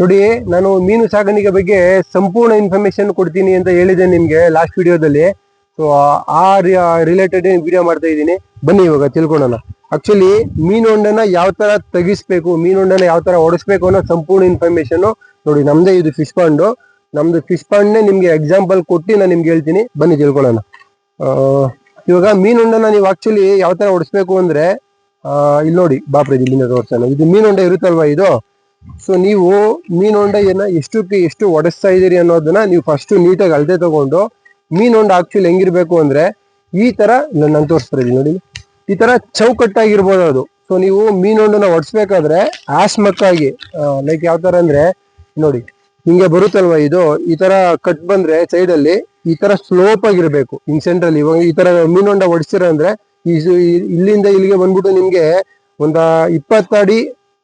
ನೋಡಿ, ನಾನು ಮೀನು ಸಾಕಾಣಿಕೆ ಬಗ್ಗೆ ಸಂಪೂರ್ಣ ಇನ್ಫಾರ್ಮೇಶನ್ ಕೊಡ್ತೀನಿ ಅಂತ ಹೇಳಿದೆ ನಿಮ್ಗೆ ಲಾಸ್ಟ್ ವಿಡಿಯೋದಲ್ಲಿ. ಸೊ ಆ ರಿಲೇಟೆಡ್ ವಿಡಿಯೋ ಮಾಡ್ತಾ ಇದ್ದೀನಿ. ಬನ್ನಿ ಇವಾಗ ತಿಳ್ಕೊಳ್ಳೋಣ. ಆಕ್ಚುಲಿ ಮೀನು ಹೊಂಡನ ಯಾವ ತರ ತೆಗಿಸ್ಬೇಕು, ಮೀನು ಹೊಂಡನ ಯಾವ ತರ ಓಡಿಸ್ಬೇಕು ಅನ್ನೋ ಸಂಪೂರ್ಣ ಇನ್ಫಾರ್ಮೇಶನ್ ನೋಡಿ. ನಮ್ದೇ ಇದು ಫಿಶ್ ಪಾಂಡ್. ನಮ್ದು ಫಿಶ್ ಪಾಂಡ್ನೇ ನಿಮ್ಗೆ ಎಕ್ಸಾಂಪಲ್ ಕೊಟ್ಟು ನಾನು ನಿಮ್ಗೆ ಹೇಳ್ತೀನಿ. ಬನ್ನಿ ತಿಳ್ಕೊಳ್ಳೋಣ. ಇವಾಗ ಮೀನು ಹೊಂಡನ ನೀವು ಆಕ್ಚುಲಿ ಯಾವ ತರ ಓಡಿಸ್ಬೇಕು ಅಂದ್ರೆ, ಇಲ್ಲಿ ನೋಡಿ ಬಾಪ್ರೆ, ಇಲ್ಲಿಂದ ತೋರ್ಸೋಣ. ಇದು ಮೀನು ಹೊಂಡ ಇರುತ್ತಲ್ವಾ ಇದು. ಸೊ ನೀವು ಮೀನು ಹೊಂಡ ಎಷ್ಟು ಒಡಿಸ್ತಾ ಇದೀರಿ ಅನ್ನೋದನ್ನ ನೀವು ಫಸ್ಟ್ ನೀಟಾಗಿ ಅಳತೆ ತಗೊಂಡು, ಮೀನು ಹೊಂಡ ಆಕ್ಚುಲಿ ಹೆಂಗಿರ್ಬೇಕು ಅಂದ್ರೆ ಈ ತರ ನಾನು ತೋರಿಸ್ತಾ ಇದೀನಿ ನೋಡಿ, ಈ ತರ ಚೌಕಟ್ಟಾಗಿರ್ಬೋದು ಅದು. ಸೊ ನೀವು ಮೀನು ಹೊಂಡನ ಒಡಿಸ್ಬೇಕಾದ್ರೆ ಆಸ್ಮಕ್ಕಾಗಿ, ಲೈಕ್ ಯಾವ ತರ ಅಂದ್ರೆ ನೋಡಿ, ಹಿಂಗೆ ಬರುತ್ತಲ್ವಾ ಇದು, ಈ ತರ ಕಟ್ ಬಂದ್ರೆ ಸೈಡ್ ಅಲ್ಲಿ ಈ ತರ ಸ್ಲೋಪ್ ಆಗಿರ್ಬೇಕು. ಹಿಂಗ್ ಸೆಂಟ್ರಲ್ಲಿ ಇವಾಗ ಈ ತರ ಮೀನು ಹೊಂಡ ಒಡಿಸ್ತೀರ ಅಂದ್ರೆ ಇಲ್ಲಿಂದ ಇಲ್ಲಿಗೆ ಬಂದ್ಬಿಟ್ಟು ನಿಮ್ಗೆ ಒಂದ 20 ಅಡಿ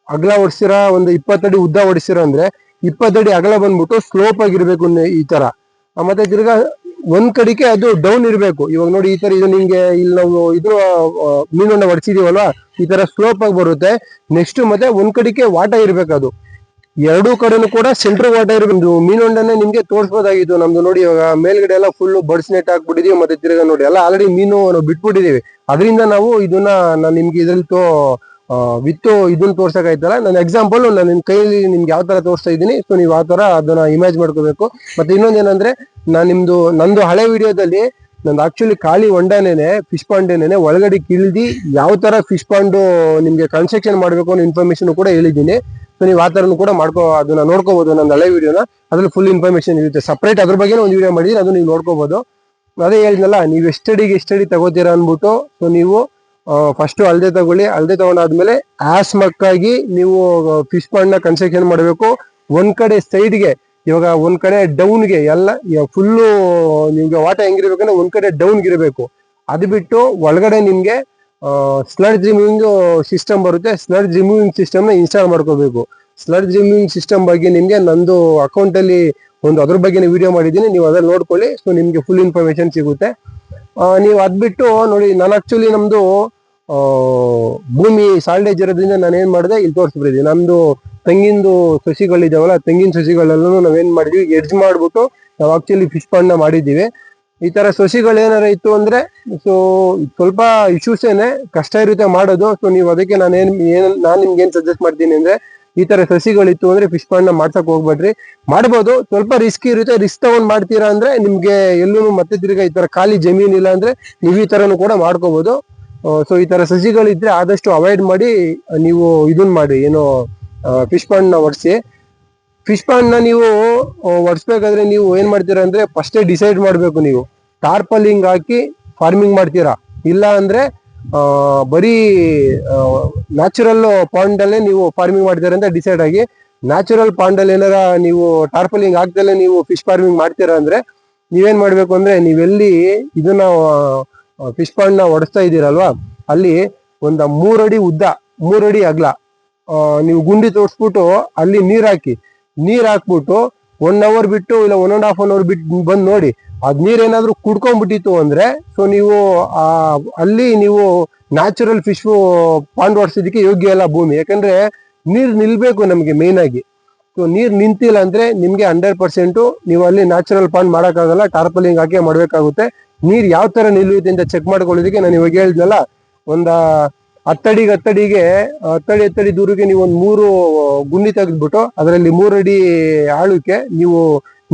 ಅಗಲ ಹೊಡ್ಸಿರ, ಒಂದು 20 ಅಡಿ ಉದ್ದ ಹೊಡಿಸಿರ ಅಂದ್ರೆ 20 ಅಡಿ ಅಗಲ ಬಂದ್ಬಿಟ್ಟು ಸ್ಲೋಪ್ ಆಗಿರ್ಬೇಕು ಈ ತರ. ಮತ್ತೆ ತಿರ್ಗಾ ಒಂದ್ ಕಡೆಗೆ ಅದು ಡೌನ್ ಇರ್ಬೇಕು. ಇವಾಗ ನೋಡಿ ಈ ತರ ಇದು ನಿಮ್ಗೆ ಇಲ್ಲಿ ನಾವು ಇದು ಮೀನೊಂಡ ಹೊಡ್ಸಿದೀವಲ್ವಾ, ಈ ತರ ಸ್ಲೋಪ್ ಆಗಿ ಬರುತ್ತೆ. ನೆಕ್ಸ್ಟ್ ಮತ್ತೆ ಒಂದ್ ಕಡೆಗೆ ವಾಟ ಇರ್ಬೇಕು. ಅದು ಎರಡೂ ಕಡೆನೂ ಕೂಡ ಸೆಂಟ್ರ್ ವಾಟ ಇರ್ಬೇಕು. ಮೀನೊಂಡನೆ ನಿಮ್ಗೆ ತೋರಿಸಬಹುದಾಗಿತ್ತು ನಮ್ದು. ನೋಡಿ ಇವಾಗ ಮೇಲ್ಗಡೆ ಎಲ್ಲ ಫುಲ್ ಬಡ್ಸ್ ನೆಟ್ ಹಾಕ್ಬಿಟ್ಟಿದೀವಿ. ಮತ್ತೆ ತಿರ್ಗಾ ನೋಡಿ ಎಲ್ಲ ಆಲ್ರೆಡಿ ಮೀನು ನಾವು ಬಿಟ್ಬಿಟ್ಟಿದೀವಿ. ಅದರಿಂದ ನಾವು ಇದನ್ನ ನಾನು ನಿಮ್ಗೆ ಇದ್ರಲ್ಲಿ ವಿತ್ತು ಇದನ್ನ ತೋರ್ಸಕ್ಕಾಯ್ತಲ್ಲ, ನನ್ನ ಎಕ್ಸಾಂಪಲ್ ನಾನು ನಿಮ್ ಕೈಯಲ್ಲಿ ನಿಮ್ಗೆ ಯಾವ ತರ ತೋರಿಸ್ತಾ ಇದ್ದೀನಿ. ಸೊ ನೀವು ಆ ತರ ಅದನ್ನ ಇಮೇಜ್ ಮಾಡ್ಕೋಬೇಕು. ಮತ್ತೆ ಇನ್ನೊಂದೇನಂದ್ರೆ, ನಂದು ಹಳೆ ವಿಡಿಯೋದಲ್ಲಿ ನಂದು ಆಕ್ಚುಲಿ ಖಾಲಿ ಹೊಂಡನೇನೆ ಫಿಶ್ ಪಾಂಡೇನೆ ಒಳಗಡೆ ಕಿಳ್ದಿ ಯಾವ ತರ ಫಿಶ್ ಪಾಂಡು ನಿಮ್ಗೆ ಕನ್ಸ್ಟ್ರಕ್ಷನ್ ಮಾಡ್ಬೇಕು ಅನ್ನೋ ಇನ್ಫಾರ್ಮೇಶನ್ ಕೂಡ ಹೇಳಿದ್ದೀನಿ. ಸೊ ನೀವು ಆ ತರನು ಕೂಡ ಅದನ್ನ ನೋಡ್ಕೋಬಹುದು. ನಂದು ಹಳೆ ವಿಡಿಯೋನ ಅದ್ರಲ್ಲಿ ಫುಲ್ ಇನ್ಫಾರ್ಮೇಶನ್ ಇರುತ್ತೆ. ಸಪ್ರೇಟ್ ಅದ್ರ ಬಗ್ಗೆ ಒಂದು ವಿಡಿಯೋ ಮಾಡಿದ್ರೆ ಅದು ನೀವು ನೋಡ್ಕೋಬಹುದು. ಅದೇ ಹೇಳಿದ್ನಲ್ಲ, ನೀವು ಎಷ್ಟಡಿಗೆ ತಗೋತೀರಾ ಅನ್ಬಿಟ್ಟು. ಸೊ ನೀವು ಫಸ್ಟ್ ಅಳತೆ ತಗೊಳ್ಳಿ. ಅಳತೆ ತಗೊಂಡಾದ್ಮೇಲೆ ಆಸ್ಮಕ್ಕಾಗಿ ನೀವು ಫಿಶ್ ಪಾಂಡ್ ನ ಕನ್ಸ್ಟ್ರಕ್ಷನ್ ಮಾಡಬೇಕು. ಒಂದ್ ಕಡೆ ಸೈಡ್ಗೆ, ಇವಾಗ ಒಂದ್ ಕಡೆ ಡೌನ್ಗೆ ಎಲ್ಲ ಫುಲ್ಲು ನಿಮ್ಗೆ ವಾಟ ಹೆಂಗಿರ್ಬೇಕಂದ್ರೆ ಒಂದ್ ಕಡೆ ಡೌನ್ಗೆ ಇರಬೇಕು. ಅದು ಬಿಟ್ಟು ಒಳಗಡೆ ನಿಮ್ಗೆ ಸ್ಲಡ್ಜ್ ರಿಮೂವಿಂಗ್ ಸಿಸ್ಟಮ್ ಬರುತ್ತೆ. ಸ್ಲಡ್ಜ್ ರಿಮೂವಿಂಗ್ ಸಿಸ್ಟಮ್ ನ ಇನ್ಸ್ಟಾಲ್ ಮಾಡ್ಕೋಬೇಕು. ಸ್ಲಡ್ಜ್ ರಿಮೂವಿಂಗ್ ಸಿಸ್ಟಮ್ ಬಗ್ಗೆ ನಿಮ್ಗೆ ನಂದು ಅಕೌಂಟ್ ಅಲ್ಲಿ ಅದ್ರ ಬಗ್ಗೆ ವಿಡಿಯೋ ಮಾಡಿದ್ದೀನಿ, ನೀವು ಅದ್ರಲ್ಲಿ ನೋಡ್ಕೊಳ್ಳಿ. ಸೊ ನಿಮ್ಗೆ ಫುಲ್ ಇನ್ಫಾರ್ಮೇಶನ್ ಸಿಗುತ್ತೆ. ನೀವು ಅದ್ಬಿಟ್ಟು ನೋಡಿ, ನಾನು ಆಕ್ಚುಲಿ ನಮ್ದು ಭೂಮಿ ಸಾಲ್ಟೇಜ್ ಇರೋದ್ರಿಂದ ನಾನು ಏನ್ ಮಾಡಿದೆ ಇಲ್ಲಿ ತೋರಿಸ್ಬಿಟ್ಟಿದ್ದೀನಿ. ನಮ್ದು ತೆಂಗಿಂದು ಸಸಿಗಳಿದಾವಲ್ಲ, ತೆಂಗಿನ ಸಸಿಗಳೆಲ್ಲೂ ನಾವೇನ್ ಮಾಡಿದ್ವಿ, ಎಡ್ಜ್ ಮಾಡ್ಬಿಟ್ಟು ನಾವು ಆಕ್ಚುಲಿ ಫಿಶ್ ಪಾಂಡ್ ನ ಮಾಡಿದ್ದೀವಿ. ಈ ತರ ಸಸಿಗಳು ಏನಾರ ಇತ್ತು ಅಂದ್ರೆ, ಸೊ ಸ್ವಲ್ಪ ಇಶ್ಯೂಸ್ ಕಷ್ಟ ಇರುತ್ತೆ ಮಾಡೋದು. ಸೊ ನೀವು ಅದಕ್ಕೆ ನಾನು ನಿಮ್ಗೆ ಏನ್ ಸಜೆಸ್ಟ್ ಮಾಡ್ತೀನಿ ಅಂದ್ರೆ, ಈ ತರ ಸಸಿಗಳಿತ್ತು ಅಂದ್ರೆ ಫಿಶ್ ಪಾಂಡ್ ನ ಮಾಡ್ಸಕ್ ಹೋಗ್ಬೇಡ್ರಿ. ಮಾಡ್ಬೋದು, ಸ್ವಲ್ಪ ರಿಸ್ಕ್ ಇರುತ್ತೆ. ರಿಸ್ಕ್ ತಗೊಂಡ್ ಮಾಡ್ತೀರಾ ಅಂದ್ರೆ ನಿಮ್ಗೆ ಎಲ್ಲೂ ಮತ್ತೆ ತಿರ್ಗಾ ಈ ತರ ಖಾಲಿ ಜಮೀನ್ ಇಲ್ಲ ಅಂದ್ರೆ ನೀವು ಈ ತರನು ಕೂಡ ಮಾಡ್ಕೋಬಹುದು. ಸೊ ಈ ತರ ಸಸಿಗಳಿದ್ರೆ ಆದಷ್ಟು ಅವಾಯ್ಡ್ ಮಾಡಿ ನೀವು ಇದನ್ ಮಾಡಿ, ಏನೋ ಫಿಶ್ ಪಾಂಡ್ ನ ಒಡ್ಸಿ. ಫಿಶ್ ಪಾಂಡ್ ನ ನೀವು ಒಡ್ಸ್ಬೇಕಾದ್ರೆ ನೀವು ಏನ್ ಮಾಡ್ತೀರಾ ಅಂದ್ರೆ, ಫಸ್ಟೇ ಡಿಸೈಡ್ ಮಾಡ್ಬೇಕು. ನೀವು ಟಾರ್ಪಲಿಂಗ್ ಹಾಕಿ ಫಾರ್ಮಿಂಗ್ ಮಾಡ್ತೀರಾ, ಇಲ್ಲ ಅಂದ್ರೆ ಬರೀ ನ್ಯಾಚುರಲ್ ಪಾಂಡ್ ಅಲ್ಲೇ ನೀವು ಫಾರ್ಮಿಂಗ್ ಮಾಡ್ತೀರಾ ಅಂತ ಡಿಸೈಡ್ ಆಗಿ. ನ್ಯಾಚುರಲ್ ಪಾಂಡ್ ಅಲ್ಲಿ ಏನಾರ ನೀವು ಟಾರ್ಪಲಿಂಗ್ ಹಾಕ್ದಲ್ಲೇ ನೀವು ಫಿಶ್ ಫಾರ್ಮಿಂಗ್ ಮಾಡ್ತೀರಾ ಅಂದ್ರೆ ನೀವೇನ್ ಮಾಡ್ಬೇಕು ಅಂದ್ರೆ, ನೀವೆಲ್ಲಿ ಇದನ್ನ ಫಿಶ್ ಪಾಂಡ್ ನ ಒಡಿಸ್ತಾ ಇದ್ದೀರಲ್ವಾ, ಅಲ್ಲಿ ಒಂದ 3 ಅಡಿ ಉದ್ದ 3 ಅಡಿ ಅಗ್ಲ ನೀವು ಗುಂಡಿ ತೋರಿಸ್ಬಿಟ್ಟು ಅಲ್ಲಿ ನೀರ್ ಹಾಕ್ಬಿಟ್ಟು 1 ಅವರ್ ಬಿಟ್ಟು, ಇಲ್ಲ 1.5 ಅವರ್ ಬಿಟ್ಟು ಬಂದ್ ನೋಡಿ. ಅದ್ ನೀರ್ ಏನಾದ್ರು ಕುಡ್ಕೊಂಡ್ಬಿಟ್ಟಿತ್ತು ಅಂದ್ರೆ, ಸೊ ನೀವು ಅಲ್ಲಿ ನೀವು ನ್ಯಾಚುರಲ್ ಫಿಶ್ ಪಾಂಡ್ ಒಡ್ಸೋದಕ್ಕೆ ಯೋಗ್ಯ ಅಲ್ಲ ಭೂಮಿ. ಯಾಕಂದ್ರೆ ನೀರ್ ನಿಲ್ಬೇಕು ನಮ್ಗೆ ಮೇನ್ ಆಗಿ. ಸೊ ನೀರ್ ನಿಂತಿಲ್ಲ ಅಂದ್ರೆ ನಿಮ್ಗೆ 100% ನೀವು ಅಲ್ಲಿ ನ್ಯಾಚುರಲ್ ಪಾಂಡ್ ಮಾಡಕ್ಕಾಗಲ್ಲ, ಟಾರ್ಪಲಿಂಗ್ ಹಾಕಿ ಮಾಡ್ಬೇಕಾಗುತ್ತೆ. ನೀರ್ ಯಾವ ತರ ನಿಲ್ಲುತ್ತೆ ಅಂತ ಚೆಕ್ ಮಾಡ್ಕೊಳ್ಳೋದಕ್ಕೆ ನಾನು ಇವಾಗ ಹೇಳಿದ್ನಲ್ಲ, ಒಂದ 10 ಅಡಿ ದೂರಕ್ಕೆ ನೀವು ಒಂದು 3 ಗುಂಡಿ ತೆಗೆದ್ಬಿಟ್ಟು ಅದರಲ್ಲಿ 3 ಅಡಿ ಆಳಕ್ಕೆ ನೀವು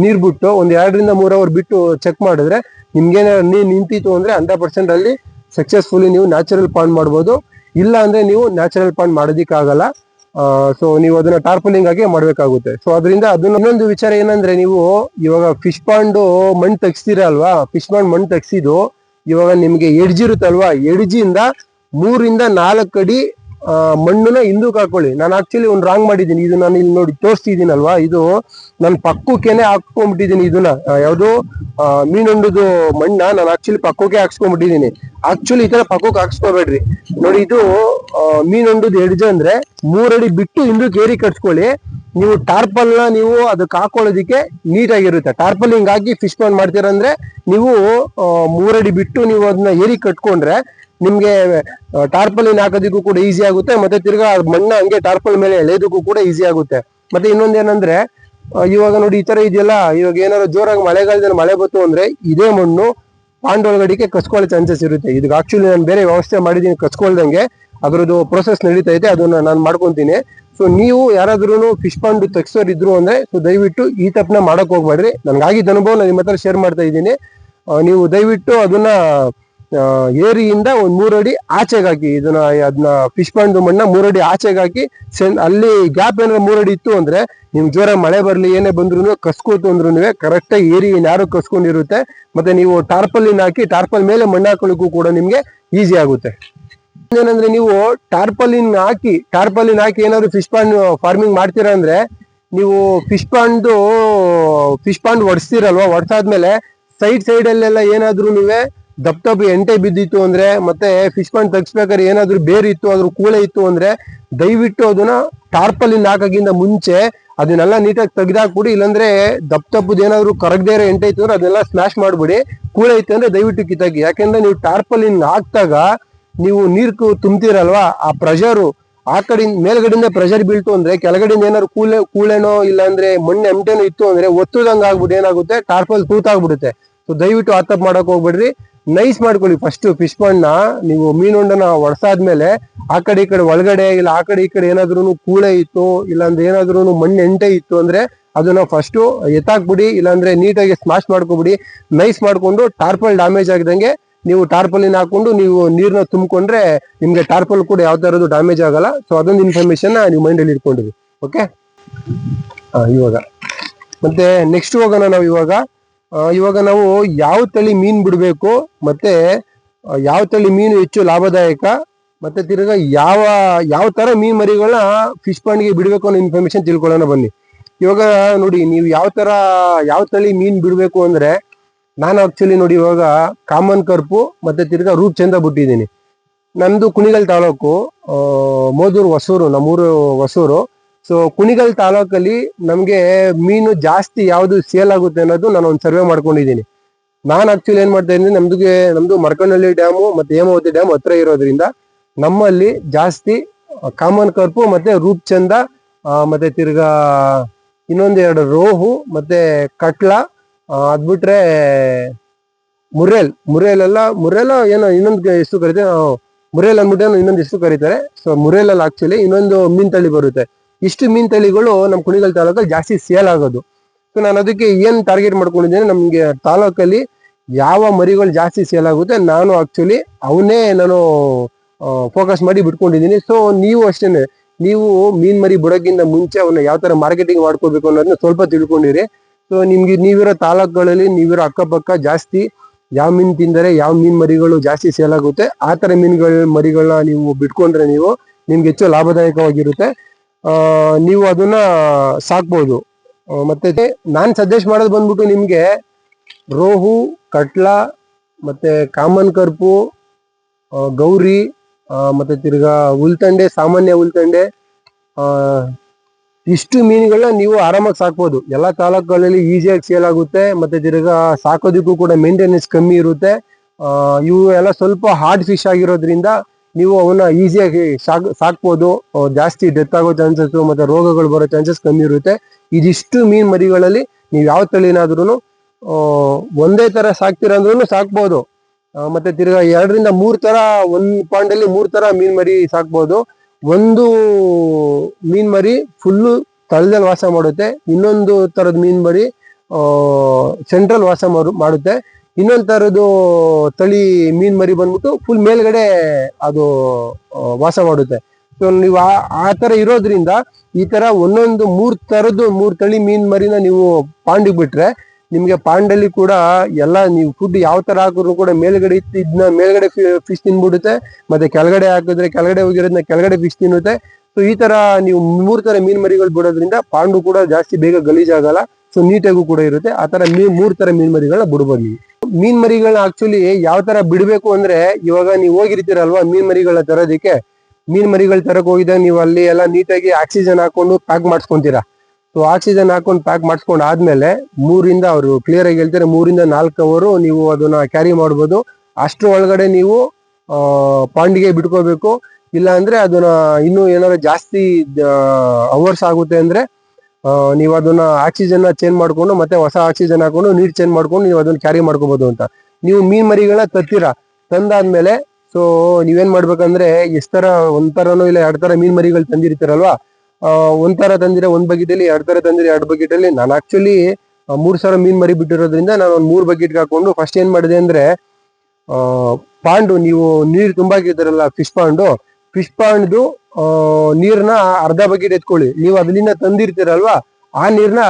ನೀರ್ ಬಿಟ್ಟು ಒಂದ್ 2 ರಿಂದ 3 ಅವರ್ ಬಿಟ್ಟು ಚೆಕ್ ಮಾಡಿದ್ರೆ ನಿಮ್ಗೇನಾದ್ರು ನೀರ್ ನಿಂತಿತ್ತು ಅಂದ್ರೆ 100% ಅಲ್ಲಿ ಸಕ್ಸಸ್ಫುಲಿ ನೀವು ನ್ಯಾಚುರಲ್ ಪಾಂಡ್ ಮಾಡ್ಬೋದು. ಇಲ್ಲ ಅಂದ್ರೆ ನೀವು ನ್ಯಾಚುರಲ್ ಪಾಂಡ್ ಮಾಡೋದಿಕ್ಕಾಗಲ್ಲ. ಸೊ ನೀವು ಅದನ್ನ ಟಾರ್ಪಲಿಂಗ್ ಆಗಿ ಮಾಡ್ಬೇಕಾಗುತ್ತೆ. ಸೊ ಅದರಿಂದ ಅದನ್ನ ಇನ್ನೊಂದು ವಿಚಾರ ಏನಂದ್ರೆ, ನೀವು ಇವಾಗ ಫಿಶ್ ಪಾಂಡ್ ಮಣ್ಣು ತೆಗ್ಸ್ತೀರ ಅಲ್ವಾ, ಫಿಶ್ ಪಾಂಡ್ ಮಣ್ಣು ತೆಗ್ಸಿದ್ದು ಇವಾಗ ನಿಮ್ಗೆ ಎಡ್ಜ್ ಇರುತ್ತಲ್ವಾ, ಎಡ್ಜಿಂದ 3 ರಿಂದ 4 ಅಡಿ ಮಣ್ಣನ್ನ ಹಿಂದಕ್ಕೆ ಹಾಕೊಳ್ಳಿ. ನಾನು ಆಕ್ಚುಲಿ ಒಂದು ರಾಂಗ್ ಮಾಡಿದ್ದೀನಿ. ಇದು ನಾನು ಇಲ್ಲಿ ನೋಡಿ ತೋರಿಸ್ತಿದ್ದೀನಲ್ವಾ, ಇದು ನಾನು ಪಕ್ಕಕ್ಕೇನೆ ಹಾಕ್ಕೊಂಡ್ಬಿಟ್ಟಿದ್ದೀನಿ. ಇದನ್ನ ಯಾವ್ದು ಮೀನೊಂಡದು ಮಣ್ಣ ನಾನು ಆಕ್ಚುಲಿ ಪಕ್ಕಕ್ಕೆ ಹಾಕ್ಸ್ಕೊಂಡ್ಬಿಟ್ಟಿದ್ದೀನಿ. ಆಕ್ಚುಲಿ ಈ ತರ ಪಕ್ಕಕ್ಕೆ ಹಾಕ್ಸ್ಕೊಬೇಡ್ರಿ. ನೋಡಿ, ಇದು ಮೀನೊಂಡದು ಎಡ್ಜ್ ಅಂದ್ರೆ 3 ಅಡಿ ಬಿಟ್ಟು ಹಿಂದಕ್ಕೆ ಏರಿ ಕಟ್ಸ್ಕೊಳ್ಳಿ. ನೀವು ಟಾರ್ಪಲ್ ನ ನೀವು ಅದಕ್ಕೆ ಹಾಕೊಳ್ಳೋದಿಕ್ಕೆ ನೀಟಾಗಿರುತ್ತೆ. ಟಾರ್ಪಲಿಂಗ್ ಹಾಕಿ ಫಿಶ್ ಪಾಂಡ್ ಮಾಡ್ತೀರಂದ್ರೆ ನೀವು 3 ಅಡಿ ಬಿಟ್ಟು ನೀವು ಅದನ್ನ ಏರಿ ಕಟ್ಕೊಂಡ್ರೆ ನಿಮ್ಗೆ ಟಾರ್ಪಲಿನ್ ಹಾಕೋದಕ್ಕೂ ಕೂಡ ಈಸಿ ಆಗುತ್ತೆ. ಮತ್ತೆ ತಿರ್ಗಾ ಮಣ್ಣ ಹಂಗೆ ಟಾರ್ಪಲ್ ಮೇಲೆ ಎಳೆಯೋದಕ್ಕೂ ಕೂಡ ಈಸಿ ಆಗುತ್ತೆ. ಮತ್ತೆ ಇನ್ನೊಂದೇನಂದ್ರೆ ಇವಾಗ ನೋಡಿ ಈ ತರ ಇದೆಯಲ್ಲ, ಇವಾಗ ಏನಾದ್ರು ಜೋರಾಗಿ ಮಳೆಗಾಲದಲ್ಲಿ ಮಳೆ ಬಂತು ಅಂದ್ರೆ ಇದೇ ಮಣ್ಣು ಪಾಂಡ್ ಒಳಗಡೆಗೆ ಕಸ್ಕೊಳ್ಳೋ ಚಾನ್ಸಸ್ ಇರುತ್ತೆ. ಇದಕ್ಕೆ ಆಕ್ಚುಲಿ ನಾನು ಬೇರೆ ವ್ಯವಸ್ಥೆ ಮಾಡಿದೀನಿ ಕಸ್ಕೊಳ್ದಂಗೆ, ಅದರದ್ದು ಪ್ರೊಸೆಸ್ ನಡೀತಾ ಇದೆ, ಅದನ್ನ ನಾನು ಮಾಡ್ಕೊಂತೀನಿ. ಸೊ ನೀವು ಯಾರಾದ್ರೂ ಫಿಶ್ ಪಾಂಡ್ ತೆಗ್ಸೋರು ಇದ್ರು ಅಂದ್ರೆ ಸೊ ದಯವಿಟ್ಟು ಈ ತಪ್ಪನ ಮಾಡಕ್ ಹೋಗ್ಬೇಡ್ರಿ. ನನ್ಗಾಗಿದ್ದ ಅನುಭವ ನಾನು ನಿಮ್ಮ ಹತ್ರ ಶೇರ್ ಮಾಡ್ತಾ ಇದ್ದೀನಿ. ನೀವು ದಯವಿಟ್ಟು ಅದನ್ನ ಏರಿಯಿಂದ ಒಂದ್ 3 ಅಡಿ ಆಚೆಗೆ ಹಾಕಿ, ಅದನ್ನ ಫಿಶ್ ಪಾಂಡ್ ಮಣ್ಣ 3 ಅಡಿ ಆಚೆಗೆ ಹಾಕಿ, ಅಲ್ಲಿ ಗ್ಯಾಪ್ ಏನಾದ್ರು 3 ಅಡಿ ಇತ್ತು ಅಂದ್ರೆ ನಿಮ್ಗೆ ಜೋರ ಮಳೆ ಬರ್ಲಿ ಏನೇ ಬಂದ್ರು ಕಸ್ಕೋತು ಅಂದ್ರೂ ಕರೆಕ್ಟ್ ಆಗಿ ಏರಿ ಯಾರು ಕಸ್ಕೊಂಡಿರುತ್ತೆ. ಮತ್ತೆ ನೀವು ಟಾರ್ಪಲಿನ್ ಹಾಕಿ ಟಾರ್ಪಲ್ ಮೇಲೆ ಮಣ್ಣು ಹಾಕೊಳ್ಳಿಕ್ಕೂ ಕೂಡ ನಿಮ್ಗೆ ಈಸಿ ಆಗುತ್ತೆ. ಏನಂದ್ರೆ ನೀವು ಟಾರ್ಪಲಿನ್ ಹಾಕಿ ಏನಾದ್ರು ಫಿಶ್ ಪಾಂಡ್ ಫಾರ್ಮಿಂಗ್ ಮಾಡ್ತೀರಾ ಅಂದ್ರೆ ನೀವು ಫಿಶ್ ಪಾಂಡ್ ಒಡ್ಸ್ತೀರಲ್ವಾ, ಒಡ್ಸಾದ್ಮೇಲೆ ಸೈಡ್ ಅಲ್ಲೆಲ್ಲ ಏನಾದ್ರೂ ದಪ್ಪ ಎಂಟೆ ಬಿದ್ದಿತ್ತು ಅಂದ್ರೆ, ಮತ್ತೆ ಫಿಶ್ ಪಾಂಡ್ ತೆಗ್ಸ್ಬೇಕಾದ್ರೆ ಏನಾದ್ರು ಬೇರೆ ಇತ್ತು, ಅದ್ರ ಕೂಳೆ ಇತ್ತು ಅಂದ್ರೆ ದಯವಿಟ್ಟು ಅದನ್ನ ಟಾರ್ಪಲಿನ್ ಹಾಕಕ್ಕಿಂತ ಮುಂಚೆ ಅದನ್ನೆಲ್ಲ ನೀಟಾಗಿ ತೆಗ್ದಾಕ್ಬಿಡಿ. ಇಲ್ಲಾಂದ್ರೆ ದಪ್ಪದ ಏನಾದ್ರು ಕರಗದೇ ಇರೋ ಎಂಟೆ ಇತ್ತು ಅಂದ್ರೆ ಅದನ್ನೆಲ್ಲ ಸ್ಮ್ಯಾಶ್ ಮಾಡ್ಬಿಡಿ. ಕೂಳೆ ಇತ್ತು ಅಂದ್ರೆ ದಯವಿಟ್ಟು ಕಿತ್ತಾಕಿ. ಯಾಕೆಂದ್ರೆ ನೀವು ಟಾರ್ಪಲಿನ್ ಹಾಕ್ದಾಗ ನೀವು ನೀರು ತುಂಬ್ತೀರಲ್ವಾ, ಆ ಪ್ರೆಷರು ಆ ಕಡೆ ಮೇಲ್ಗಡೆಯಿಂದ ಪ್ರೆಷರ್ ಬೀಳ್ತು ಅಂದ್ರೆ ಕೆಳಗಡೆಯಿಂದ ಏನಾದ್ರು ಕೂಳೆನೋ ಇಲ್ಲಾಂದ್ರೆ ಮಣ್ಣು ಎಮ್ಟೆನೋ ಇತ್ತು ಅಂದ್ರೆ ಒತ್ತುದಂಗ ಆಗ್ಬಿಟ್ಟು ಏನಾಗುತ್ತೆ ಟಾರ್ಪಲ್ ತೂತಾಗ್ಬಿಡುತ್ತೆ. ಸೊ ದಯವಿಟ್ಟು ಆ ತಪ್ಪು ಮಾಡಕ್ ಹೋಗ್ಬೇಡ್ರಿ. ನೈಸ್ ಮಾಡ್ಕೊಳ್ಳಿ. ಫಸ್ಟ್ ಫಿಶ್ ಪಾಂಡ್ ನ ನೀವು ಮೀನುಂಡನ ಒಡ್ಸಾದ್ಮೇಲೆ ಆ ಕಡೆ ಈ ಕಡೆ ಒಳಗಡೆ ಇಲ್ಲ ಆ ಕಡೆ ಈ ಕಡೆ ಏನಾದ್ರು ಕೂಳೆ ಇತ್ತು ಇಲ್ಲಾಂದ್ರೆ ಏನಾದ್ರು ಮಣ್ಣು ಎಂಟೆ ಇತ್ತು ಅಂದ್ರೆ ಅದನ್ನ ಫಸ್ಟ್ ಎತ್ತಾಕ್ಬಿಡಿ, ಇಲ್ಲಾಂದ್ರೆ ನೀಟಾಗಿ ಸ್ಮಾಶ್ ಮಾಡ್ಕೊಬಿಡಿ. ನೈಸ್ ಮಾಡ್ಕೊಂಡು ಟಾರ್ಪಲ್ ಡ್ಯಾಮೇಜ್ ಆಗದಂಗೆ ನೀವು ಟಾರ್ಪಲಿನ್ ಹಾಕೊಂಡು ನೀವು ನೀರ್ನ ತುಂಬಿಕೊಂಡ್ರೆ ನಿಮ್ಗೆ ಟಾರ್ಪಲ್ ಕೂಡ ಯಾವ ತರದ್ದು ಡ್ಯಾಮೇಜ್ ಆಗಲ್ಲ. ಸೊ ಅದೊಂದು ಇನ್ಫಾರ್ಮೇಶನ್ ನೀವು ಮೈಂಡ್ ಅಲ್ಲಿ ಇಟ್ಕೊಂಡಿರಿ. ಓಕೆ, ಇವಾಗ ಮತ್ತೆ ನೆಕ್ಸ್ಟ್ ಹೋಗೋಣ ನಾವು. ಇವಾಗ ನಾವು ಯಾವ ತಳಿ ಮೀನ್ ಬಿಡ್ಬೇಕು, ಮತ್ತೆ ಯಾವ ತಳಿ ಮೀನು ಹೆಚ್ಚು ಲಾಭದಾಯಕ, ಮತ್ತೆ ತಿರ್ಗಾ ಯಾವ ತರ ಮೀನ್ ಮರಿಗಳನ್ನ ಫಿಶ್ ಪಾಂಡ್ಗೆ ಬಿಡ್ಬೇಕು ಅನ್ನೋ ಇನ್ಫಾರ್ಮೇಶನ್ ತಿಳ್ಕೊಳ್ಳೋಣ ಬನ್ನಿ. ಇವಾಗ ನೋಡಿ, ನೀವು ಯಾವ ತಳಿ ಮೀನ್ ಬಿಡ್ಬೇಕು ಅಂದ್ರೆ ನಾನು ಆಕ್ಚುಲಿ ನೋಡಿ ಇವಾಗ ಕಾಮನ್ ಕರ್ಪು ಮತ್ತೆ ತಿರ್ಗಾ ರೂಪ್ಚಂದ ಬಿಟ್ಟಿದ್ದೀನಿ. ನಮ್ದು ಕುಣಿಗಲ್ ತಾಲೂಕು, ಮೋದೂರು ಹೊಸೂರು, ನಮ್ಮೂರು ಹೊಸೂರು. ಸೊ ಕುಣಿಗಲ್ ತಾಲೂಕಲ್ಲಿ ನಮ್ಗೆ ಮೀನು ಜಾಸ್ತಿ ಯಾವ್ದು ಸೇಲ್ ಆಗುತ್ತೆ ಅನ್ನೋದು ನಾನು ಒಂದು ಸರ್ವೆ ಮಾಡ್ಕೊಂಡಿದ್ದೀನಿ. ನಾನು ಆಕ್ಚುಲಿ ಏನ್ ಮಾಡ್ತಾ ಇದ್ದೀನಿ, ನಮ್ದು ಮರಕನಹಳ್ಳಿ ಡ್ಯಾಮು ಮತ್ತೆ ಹೇಮಾವತಿ ಡ್ಯಾಮ್ ಹತ್ರ ಇರೋದ್ರಿಂದ ನಮ್ಮಲ್ಲಿ ಜಾಸ್ತಿ ಕಾಮನ್ ಕರ್ಪು ಮತ್ತೆ ರೂಪ್ಚಂದ ಮತ್ತೆ ತಿರ್ಗಾ ಇನ್ನೊಂದೆರಡು ರೋಹು ಮತ್ತೆ ಕಟ್ಲ, ಅದ್ಬಿಟ್ರೆ ಮುರೇಲ ಏನೋ ಇನ್ನೊಂದು ಹೆಸರು ಕರೀತಾರೆ, ಮುರೇಲ್ ಅಂದ್ಬಿಟ್ಟು ಇನ್ನೊಂದು ಹೆಸರು ಕರೀತಾರೆ. ಸೊ ಮುರೇಲಲ್ಲಿ ಆಕ್ಚುಲಿ ಇನ್ನೊಂದು ಮೀನ್ ತಳಿ ಬರುತ್ತೆ. ಇಷ್ಟು ಮೀನ್ ತಳಿಗಳು ನಮ್ಮ ಕುಣಿಗಲ್ ತಾಲೂಕಲ್ಲಿ ಜಾಸ್ತಿ ಸೇಲ್ ಆಗೋದು. ಸೊ ನಾನು ಅದಕ್ಕೆ ಏನ್ ಟಾರ್ಗೆಟ್ ಮಾಡ್ಕೊಂಡಿದ್ದೇನೆ, ನಮ್ಗೆ ತಾಲೂಕಲ್ಲಿ ಯಾವ ಮರಿಗಳು ಜಾಸ್ತಿ ಸೇಲ್ ಆಗುತ್ತೆ ನಾನು ಆಕ್ಚುಲಿ ಅವನ್ನೇ ಫೋಕಸ್ ಮಾಡಿ ಬಿಟ್ಕೊಂಡಿದ್ದೀನಿ. ಸೊ ನೀವು ಅಷ್ಟೇನೆ, ನೀವು ಮೀನ್ ಮರಿ ಬಿಡೋಕ್ಕಿಂತ ಮುಂಚೆ ಅವನ್ನ ಯಾವ ತರ ಮಾರ್ಕೆಟಿಂಗ್ ಮಾಡ್ಕೋಬೇಕು ಅನ್ನೋದನ್ನ ಸ್ವಲ್ಪ ತಿಳ್ಕೊಂಡಿರಿ. ಸೊ ನಿಮ್ಗೆ ನೀವಿರೋ ತಾಲೂಕುಗಳಲ್ಲಿ ನೀವಿರೋ ಅಕ್ಕಪಕ್ಕ ಜಾಸ್ತಿ ಯಾವ ಮೀನ್ ತಿಂದರೆ ಯಾವ ಮೀನ್ ಮರಿಗಳು ಜಾಸ್ತಿ ಸೇಲ್ ಆಗುತ್ತೆ ಆ ತರ ಮರಿಗಳನ್ನ ನೀವು ಬಿಟ್ಕೊಂಡ್ರೆ ನಿಮ್ಗೆ ಹೆಚ್ಚು ಲಾಭದಾಯಕವಾಗಿರುತ್ತೆ. ನೀವು ಅದನ್ನ ಸಾಕ್ಬೋದು. ಮತ್ತೆ ನಾನ್ ಸಜೆಸ್ಟ್ ಮಾಡೋದು ಬಂದ್ಬಿಟ್ಟು ನಿಮ್ಗೆ ರೋಹು, ಕಟ್ಲ ಮತ್ತೆ ಕಾಮನ್ ಕರ್ಪು, ಗೌರಿ, ಮತ್ತೆ ತಿರ್ಗಾ ಉಲ್ತಂಡೆ, ಸಾಮಾನ್ಯ ಉಲ್ತಂಡೆ, ಇಷ್ಟು ಮೀನುಗಳನ್ನ ನೀವು ಆರಾಮಾಗಿ ಸಾಕ್ಬೋದು. ಎಲ್ಲಾ ತಾಲೂಕುಗಳಲ್ಲಿ ಈಸಿಯಾಗಿ ಸೇಲ್ ಆಗುತ್ತೆ. ಮತ್ತೆ ತಿರ್ಗಾ ಸಾಕೋದಕ್ಕೂ ಕೂಡ ಮೇಂಟೆನೆನ್ಸ್ ಕಮ್ಮಿ ಇರುತ್ತೆ. ಇವು ಎಲ್ಲ ಸ್ವಲ್ಪ ಹಾರ್ಡ್ ಫಿಶ್ ಆಗಿರೋದ್ರಿಂದ ನೀವು ಅವನ್ನ ಈಸಿಯಾಗಿ ಸಾಕ್ಬೋದು. ಜಾಸ್ತಿ ಡೆತ್ ಆಗೋ ಚಾನ್ಸಸ್ ಮತ್ತೆ ರೋಗಗಳು ಬರೋ ಚಾನ್ಸಸ್ ಕಮ್ಮಿ ಇರುತ್ತೆ. ಇದಿಷ್ಟು ಮೀನ್ ಮರಿಗಳಲ್ಲಿ ನೀವು ಯಾವ ತಳಿನಾದ್ರೂ ಒಂದೇ ತರ ಸಾಕ್ತೀರ ಅಂದ್ರೂ ಸಾಕ್ಬೋದು. ಮತ್ತೆ ತಿರ್ಗಾ 2 ರಿಂದ 3 ತರ, ಒಂದ್ ಪಾಂಡಲ್ಲಿ 3 ತರ ಮೀನ್ ಮರಿ ಸಾಕ್ಬೋದು. ಒಂದು ಮೀನ್ ಮರಿ ಫುಲ್ಲು ತಳದಲ್ಲಿ ವಾಸ ಮಾಡುತ್ತೆ, ಇನ್ನೊಂದು ತರದ ಮೀನ್ ಮರಿ ಸೆಂಟ್ರಲ್ ವಾಸ ಮಾಡುತ್ತೆ, ಇನ್ನೊಂದ್ ತರದ್ದು ತಳಿ ಮೀನ್ ಮರಿ ಬಂದ್ಬಿಟ್ಟು ಫುಲ್ ಮೇಲ್ಗಡೆ ಅದು ವಾಸ ಮಾಡುತ್ತೆ. ಸೊ ನೀವು ಆ ತರ ಇರೋದ್ರಿಂದ ಈ ತರ ಒಂದೊಂದು 3 ತಳಿ ಮೀನ್ ಮರಿನ ನೀವು ಪಾಂಡಿಗೆ ಬಿಟ್ರೆ ನಿಮ್ಗೆ ಪಾಂಡಲ್ಲಿ ಕೂಡ ಎಲ್ಲ ನೀವು ಫುಡ್ ಯಾವ ತರ ಹಾಕಿದ್ರು ಕೂಡ ಮೇಲ್ಗಡೆ ಮೇಲ್ಗಡೆ ಫಿಶ್ ತಿನ್ಬಿಡುತ್ತೆ, ಮತ್ತೆ ಕೆಳಗಡೆ ಹಾಕಿದ್ರೆ ಕೆಳಗಡೆ ಹೋಗಿರೋದನ್ನ ಕೆಳಗಡೆ ಫಿಶ್ ತಿನ್ನುತ್ತೆ. ಸೊ ಈ ತರ ನೀವು 3 ತರ ಮೀನ್ ಮರಿಗಳು ಬಿಡೋದ್ರಿಂದ ಪಾಂಡು ಕೂಡ ಜಾಸ್ತಿ ಬೇಗ ಗಲೀಜಾಗಲ್ಲ. ಸೊ ನೀಟಾಗೂ ಕೂಡ ಇರುತ್ತೆ. ಆ ತರ 3 ತರ ಮೀನ್ ಮರಿಗಳನ್ನ ಬಿಡ್ಬೋದು ನೀವು. ಮೀನ್ ಮರಿಗಳನ್ನ ಆಕ್ಚುಲಿ ಯಾವ ತರ ಬಿಡ್ಬೇಕು ಅಂದ್ರೆ, ಇವಾಗ ನೀವು ಹೋಗಿರ್ತೀರಲ್ವಾ ಮೀನ್ ಮರಿಗಳನ್ನ ತರೋದಿಕ್ಕೆ, ಮೀನ್ ಮರಿಗಳು ತರಕ್ ಹೋಗಿದಾಗ ನೀವು ಅಲ್ಲಿ ಎಲ್ಲ ನೀಟಾಗಿ ಆಕ್ಸಿಜನ್ ಹಾಕೊಂಡು ಪ್ಯಾಕ್ ಮಾಡಿಸ್ಕೊಂತೀರಾ. ಸೊ ಆಕ್ಸಿಜನ್ ಹಾಕೊಂಡು ಪ್ಯಾಕ್ ಮಾಡಿಸ್ಕೊಂಡು ಆದ್ಮೇಲೆ ಅವರು ಕ್ಲಿಯರ್ ಆಗಿ ಹೇಳ್ತಾರೆ 3 ರಿಂದ 4 ಅವರು ನೀವು ಅದನ್ನ ಕ್ಯಾರಿ ಮಾಡ್ಬೋದು. ಅಷ್ಟ್ರ ಒಳಗಡೆ ನೀವು ಪಾಂಡಿಗೆ ಬಿಟ್ಕೋಬೇಕು. ಇಲ್ಲ ಅಂದ್ರೆ ಅದನ್ನ ಇನ್ನೂ ಏನಾದ್ರು ಜಾಸ್ತಿ ಅವರ್ಸ್ ಆಗುತ್ತೆ ಅಂದ್ರೆ ನೀವು ಅದನ್ನ ಆಕ್ಸಿಜನ್ ಚೇಂಜ್ ಮಾಡ್ಕೊಂಡು ಮತ್ತೆ ಹೊಸ ಆಕ್ಸಿಜನ್ ಹಾಕೊಂಡು ನೀರ್ ಚೇಂಜ್ ಮಾಡ್ಕೊಂಡು ನೀವು ಅದನ್ನ ಕ್ಯಾರಿ ಮಾಡ್ಕೋಬಹುದು ಅಂತ. ನೀವು ಮೀನ್ ಮರಿಗಳನ್ನ ತತ್ತೀರಾ, ತಂದಾದ್ಮೇಲೆ ಸೊ ನೀವೇನ್ ಮಾಡ್ಬೇಕಂದ್ರೆ ಎಷ್ಟರ ಒಂಥರನೋ ಇಲ್ಲ 2 ತರ ಮೀನ್ ಮರಿಗಳು ತಂದಿರ್ತೀರಲ್ವಾ, ಒಂಥರ ತಂದಿರ ಒಂದ್ ಬಕೆಟಲ್ಲಿ, 2 ತರ ತಂದಿರ 2 ಬಕೆಟಲ್ಲಿ. ನಾನು ಆಕ್ಚುಲಿ 3,000 ಮೀನ್ ಮರಿ ಬಿಟ್ಟಿರೋದ್ರಿಂದ ನಾನು ಒಂದ್ 3 ಬಕೆಟ್ ಹಾಕೊಂಡು ಫಸ್ಟ್ ಏನ್ ಮಾಡಿದೆ ಅಂದ್ರೆ ಪಾಂಡು, ನೀವು ನೀರ್ ತುಂಬಾಕಿರ್ತಾರಲ್ಲ ಫಿಶ್ ಪಾಂಡ್ದು ನೀರ್ನ ಅರ್ಧ ಬಕೆಟ್ ಎತ್ಕೊಳ್ಳಿ. ನೀವು ಅದರಿಂದ ತಂದಿರ್ತೀರಲ್ವಾ ಆ ನೀರ್ನ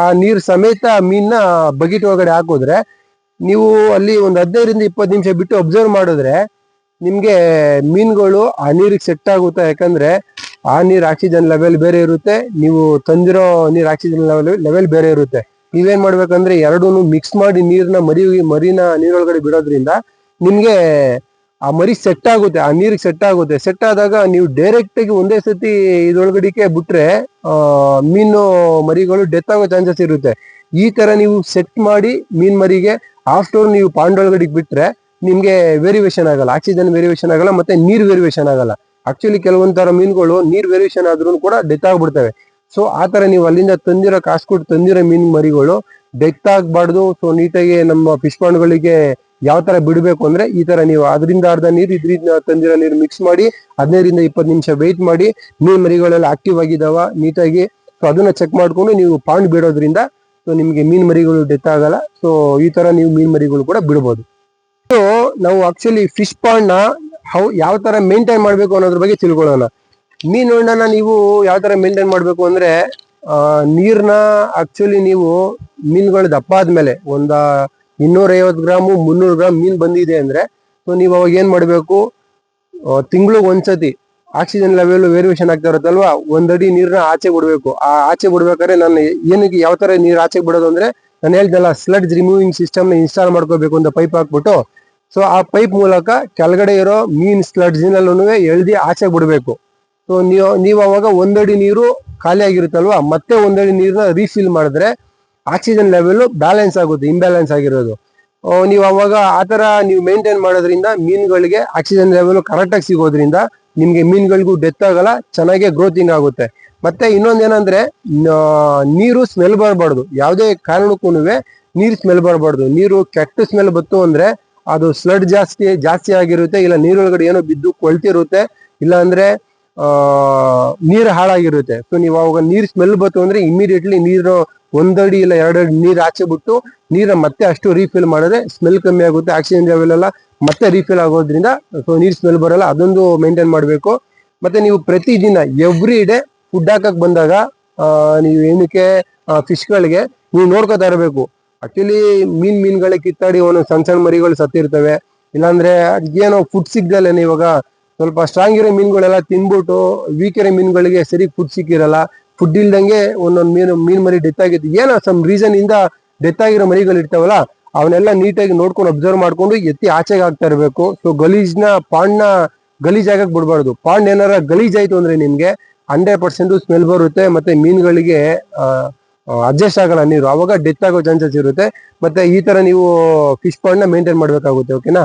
ಆ ನೀರ್ ಸಮೇತ ಮೀನ್ನ ಬಕೆಟ್ ಒಳಗಡೆ ಹಾಕಿದ್ರೆ ನೀವು ಅಲ್ಲಿ ಒಂದ್ 15ರಿಂದ 20 ನಿಮಿಷ ಬಿಟ್ಟು ಅಬ್ಸರ್ವ್ ಮಾಡಿದ್ರೆ ನಿಮ್ಗೆ ಮೀನುಗಳು ಆ ನೀರಿಗೆ ಸೆಟ್ ಆಗುತ್ತೆ. ಯಾಕಂದ್ರೆ ಆ ನೀರ್ ಆಕ್ಸಿಜನ್ ಲೆವೆಲ್ ಬೇರೆ ಇರುತ್ತೆ, ನೀವು ತಂದಿರೋ ನೀರ್ ಆಕ್ಸಿಜನ್ ಲೆವೆಲ್ ಬೇರೆ ಇರುತ್ತೆ. ನೀವೇನ್ ಮಾಡ್ಬೇಕಂದ್ರೆ ಎರಡೂನು ಮಿಕ್ಸ್ ಮಾಡಿ ಮರಿನ ನೀರೊಳಗಡೆ ಬಿಡೋದ್ರಿಂದ ನಿಮ್ಗೆ ಆ ಮರಿ ಸೆಟ್ ಆಗುತ್ತೆ, ಆ ನೀರಿಗೆ ಸೆಟ್ ಆಗುತ್ತೆ. ಸೆಟ್ ಆದಾಗ ನೀವು ಡೈರೆಕ್ಟ್ ಆಗಿ ಒಂದೇ ಸತಿ ಇದ್ರೊಳಗಡಿಕೆ ಬಿಟ್ರೆ ಮೀನು ಮರಿಗಳು ಡೆತ್ ಆಗೋ ಚಾನ್ಸಸ್ ಇರುತ್ತೆ. ಈ ತರ ನೀವು ಸೆಟ್ ಮಾಡಿ ಮೀನ್ ಮರಿಗೆ ಆಫ್ಟರ್ ನೀವು ಪಾಂಡ್ ಒಳಗಡೆ ಬಿಟ್ರೆ ನಿಮ್ಗೆ ವೇರಿಯೇಷನ್ ಆಗಲ್ಲ, ಆಕ್ಸಿಜನ್ ವೇರಿಯೇಷನ್ ಆಗಲ್ಲ, ಮತ್ತೆ ನೀರ್ ವೇರಿಯೇಷನ್ ಆಗಲ್ಲ. ಆಕ್ಚುಲಿ ಕೆಲವೊಂದ್ ತರ ಮೀನುಗಳು ನೀರ್ ವೇರಿಯೇಷನ್ ಆದ್ರೂ ಕೂಡ ಡೆತ್ ಆಗ್ಬಿಡ್ತವೆ. ಸೊ ಆ ತರ ನೀವು ಅಲ್ಲಿಂದ ತಂದಿರೋ ಕಾಸು ಕೊಟ್ಟು ತಂದಿರೋ ಮೀನ್ ಮರಿಗಳು ಡೆತ್ ಆಗ್ಬಾರ್ದು. ಸೊ ನೀಟಾಗಿ ನಮ್ಮ ಫಿಶ್ ಪಾಂಡ್ಗಳಿಗೆ ಯಾವ ತರ ಬಿಡಬೇಕು ಅಂದ್ರೆ ಈ ತರ ನೀವು ಅದರಿಂದ ಅರ್ಧ ನೀರು ಇದರಿಂದ ತಂದಿರೋ ನೀರು ಮಿಕ್ಸ್ ಮಾಡಿ 15ರಿಂದ 20 ನಿಮಿಷ ವೆಯ್ಟ್ ಮಾಡಿ ಮೀನ್ ಮರಿಗಳೆಲ್ಲ ಆಕ್ಟಿವ್ ಆಗಿದಾವ ನೀಟಾಗಿ, ಸೊ ಅದನ್ನ ಚೆಕ್ ಮಾಡ್ಕೊಂಡು ನೀವು ಪಾಂಡ್ ಬಿಡೋದ್ರಿಂದ ಸೊ ನಿಮ್ಗೆ ಮೀನ್ ಮರಿಗಳು ಡೆತ್ ಆಗಲ್ಲ. ಸೊ ಈ ತರ ನೀವು ಮೀನ್ ಮರಿಗಳು ಕೂಡ ಬಿಡಬಹುದು. ಸೊ ನಾವು ಆಕ್ಚುಲಿ ಫಿಶ್ ಪಾಂಡ್ ನ ಯಾವ ತರ ಮೇಂಟೈನ್ ಮಾಡ್ಬೇಕು ಅನ್ನೋದ್ರ ಬಗ್ಗೆ ತಿಳ್ಕೊಳ್ಳೋಣ. ಮೀನ್ ಹೊಂಡನ ನೀವು ಯಾವ ತರ ಮೇಂಟೈನ್ ಮಾಡ್ಬೇಕು ಅಂದ್ರೆ ನೀರ್ನ ಆಕ್ಚುಲಿ ನೀವು ಮೀನುಗಳು ದಪ್ಪ ಆದ್ಮೇಲೆ ಒಂದ 250 ಗ್ರಾಮು 300 ಗ್ರಾಮ್ ಮೀನ್ ಬಂದಿದೆ ಅಂದ್ರೆ ಸೊ ನೀವು ಅವಾಗ ಏನ್ ಮಾಡ್ಬೇಕು, ತಿಂಗ್ಳಿಗೆ ಒಂದ್ಸತಿ ಆಕ್ಸಿಜನ್ ಲೆವೆಲ್ ವೇರಿಯೇಷನ್ ಆಗ್ತಾ ಇರುತ್ತಲ್ವಾ, 1 ಅಡಿ ನೀರ್ನ ಆಚೆ ಬಿಡ್ಬೇಕು. ಆ ಆಚೆ ಬಿಡ್ಬೇಕಾದ್ರೆ ನಾನು ಏನಕ್ಕೆ ಯಾವ ತರ ನೀರ್ ಆಚೆ ಬಿಡೋದು ಅಂದ್ರೆ ನಾನು ಹೇಳ್ದಲ್ಲ ಸ್ಲಡ್ಜ್ ರಿಮೂವಿಂಗ್ ಸಿಸ್ಟಮ್ ನ ಇನ್ಸ್ಟಾಲ್ ಮಾಡ್ಕೋಬೇಕು ಅಂತ ಪೈಪ್ ಹಾಕ್ಬಿಟ್ಟು, ಸೊ ಆ ಪೈಪ್ ಮೂಲಕ ಕೆಳಗಡೆ ಇರೋ ಮೀನ್ ಸ್ಲಡ್ಜಿನಲ್ಲೂ ಎಳ್ದಿ ಆಚೆ ಬಿಡ್ಬೇಕು. ಸೊ ನೀವು ಅವಾಗ 1 ಅಡಿ ನೀರು ಖಾಲಿ ಆಗಿರುತ್ತಲ್ವಾ, ಮತ್ತೆ 1 ಅಡಿ ನೀರ್ನ ರೀಫಿಲ್ ಮಾಡಿದ್ರೆ ಆಕ್ಸಿಜನ್ ಲೆವೆಲ್ ಬ್ಯಾಲೆನ್ಸ್ ಆಗುತ್ತೆ, ಇಂಬ್ಯಾಲೆನ್ಸ್ ಆಗಿರೋದು. ನೀವು ಅವಾಗ ಆತರ ನೀವು ಮೇಂಟೈನ್ ಮಾಡೋದ್ರಿಂದ ಮೀನುಗಳಿಗೆ ಆಕ್ಸಿಜನ್ ಲೆವೆಲ್ ಕರೆಕ್ಟ್ ಆಗಿ ಸಿಗೋದ್ರಿಂದ ನಿಮ್ಗೆ ಮೀನುಗಳಿಗೂ ಡೆತ್ ಆಗಲ್ಲ, ಚೆನ್ನಾಗಿ ಗ್ರೋತಿಂಗ್ ಆಗುತ್ತೆ. ಮತ್ತೆ ಇನ್ನೊಂದೇನಂದ್ರೆ ನೀರು ಸ್ಮೆಲ್ ಬರಬಾರ್ದು, ಯಾವುದೇ ಕಾರಣಕ್ಕೂ ನೀರು ಸ್ಮೆಲ್ ಬರಬಾರ್ದು. ನೀರು ಕೆಟ್ಟ ಸ್ಮೆಲ್ ಬತ್ತು ಅಂದ್ರೆ ಅದು ಸ್ಲಡ್ ಜಾಸ್ತಿ ಆಗಿರುತ್ತೆ, ಇಲ್ಲ ನೀರೊಳಗಡೆ ಏನೋ ಬಿದ್ದು ಕೊಳ್ತಿರುತ್ತೆ, ಇಲ್ಲ ಅಂದ್ರೆ ನೀರು ಹಾಳಾಗಿರುತ್ತೆ. ಸೊ ನೀವು ಅವಾಗ ನೀರ್ ಸ್ಮೆಲ್ ಬತ್ತು ಅಂದ್ರೆ ಇಮಿಡಿಯೇಟ್ಲಿ ನೀರು 1 ಅಡಿ ಇಲ್ಲ 2 ಅಡಿ ನೀರ್ ಆಚೆ ಬಿಟ್ಟು ನೀರ ಮತ್ತೆ ಅಷ್ಟು ರೀಫಿಲ್ ಮಾಡಿದ್ರೆ ಸ್ಮೆಲ್ ಕಮ್ಮಿ ಆಗುತ್ತೆ, ಆಕ್ಸಿಜನ್ ಲೆವೆಲ್ ಎಲ್ಲ ಮತ್ತೆ ರೀಫಿಲ್ ಆಗೋದ್ರಿಂದ ಸೊ ನೀರ್ ಸ್ಮೆಲ್ ಬರಲ್ಲ. ಅದೊಂದು ಮೇಂಟೈನ್ ಮಾಡ್ಬೇಕು. ಮತ್ತೆ ನೀವು ಪ್ರತಿದಿನ ಎವ್ರಿ ಡೇ ಫುಡ್ ಹಾಕಕ್ ಬಂದಾಗ ನೀವು ಏನಕ್ಕೆ ಫಿಶ್ಗಳಿಗೆ ನೀವು ನೋಡ್ಕೋತಾ ಇರಬೇಕು. ಆಕ್ಚುಲಿ ಮೀನ್ಗಳೇ ಕಿತ್ತಾಡಿ ಒಂದೊಂದು ಸಣ್ಣ ಮರಿಗಳು ಸತ್ತಿರ್ತವೆ, ಇಲ್ಲಾಂದ್ರೆ ಏನೋ ಫುಡ್ ಸಿಗ್ದಲ್ಲೇನೆ. ಇವಾಗ ಸ್ವಲ್ಪ ಸ್ಟ್ರಾಂಗ್ ಇರೋ ಮೀನುಗಳೆಲ್ಲ ತಿನ್ಬಿಟ್ಟು ವೀಕ್ ಇರೋ ಮೀನುಗಳಿಗೆ ಸರಿ ಫುಡ್ ಸಿಕ್ಕಿರಲ್ಲ, ಫುಡ್ ಇಲ್ದಂಗೆ ಒಂದೊಂದು ಮೀನ್ ಮರಿ ಡೆತ್ ಆಗಿತ್ತು. ಏನೋ ಸಮ್ ರೀಸನ್ ಇಂದ ಡೆತ್ ಆಗಿರೋ ಮರಿಗಳು ಇರ್ತಾವಲ್ಲ, ಅವನ್ನೆಲ್ಲ ನೀಟಾಗಿ ನೋಡ್ಕೊಂಡು ಅಬ್ಸರ್ವ್ ಮಾಡ್ಕೊಂಡು ಎತ್ತಿ ಆಚೆಗೆ ಹಾಕ್ತಾ ಇರಬೇಕು. ಸೊ ಪಾಂಡ್ನ ಗಲೀಜ್ ಆಗಕ್ ಬಿಡ್ಬಾರ್ದು. ಪಾಂಡ್ ಏನಾರ ಗಲೀಜ್ ಆಯ್ತು ಅಂದ್ರೆ ನಿಮ್ಗೆ 100% ಸ್ಮೆಲ್ ಬರುತ್ತೆ, ಮತ್ತೆ ಮೀನುಗಳಿಗೆ ಅಡ್ಜಸ್ಟ್ ಆಗಲ್ಲ ನೀರು, ಅವಾಗ ಡೆತ್ ಆಗೋ ಚಾನ್ಸಸ್ ಇರುತ್ತೆ. ಮತ್ತೆ ಈ ತರ ನೀವು ಫಿಶ್ ಪಾಂಡ್ ನ ಮೇಂಟೈನ್ ಮಾಡ್ಬೇಕಾಗುತ್ತೆ. ಓಕೆನಾ?